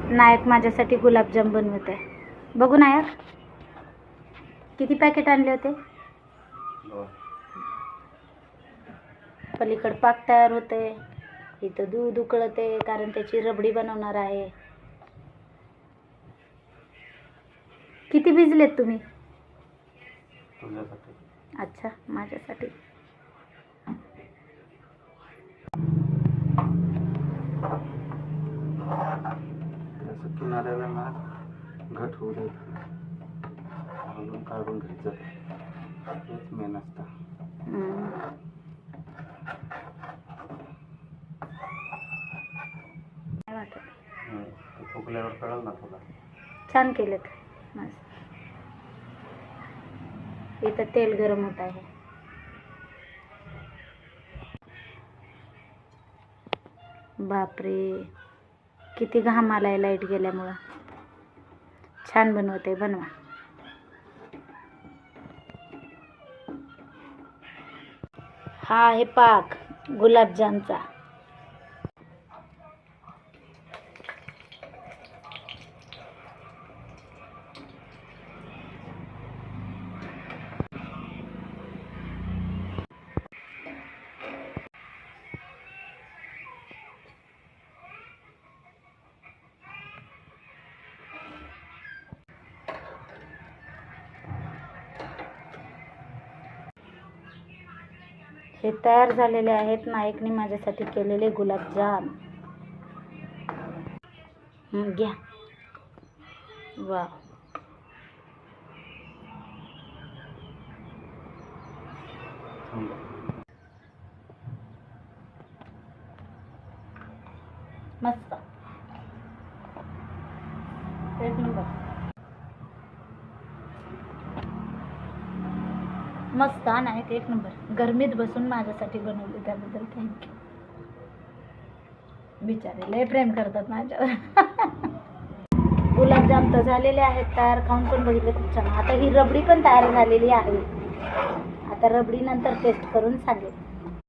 नायक माझ्यासाठी गुलाबजाम बनवत आहे. बघू नायक, किती पॅकेट आणले होते? पलीकड पाक तयार होते, इथं दूध उकळते कारण त्याची रबडी बनवणार आहे. किती भिजलेत तुम्ही? अच्छा, माझ्यासाठी. किनाऱ्याला ना घट होऊ दे, काढून घ्यायचं. हेच मेन असतं. फुगल्यावर कळलं ना तुला. छान केलेत मस्त. इथं तेल गरम होत आहे. बापरे, किती घाम आलाय लाईट गेल्यामुळं. छान बनवते, बनवा. हा आहे पाक गुलाबजामचा. हे तयार झालेले आहेत नायकने माझ्यासाठी केलेले गुलाबजाम. घ्या. वा, मस्त, एक नंबर. मस्त नाही एक नंबर. गरमीत बसून माझ्यासाठी बनवले, त्याबद्दल थँक्यू. बिचारे लय प्रेम करतात माझ्यावर. गुलाबजाम तर झालेले आहेत तयार, खाऊन पण बघितले, खूप छान. आता ही रबडी पण तयार झालेली आहे. आता रबडी नंतर टेस्ट करून सांगेल.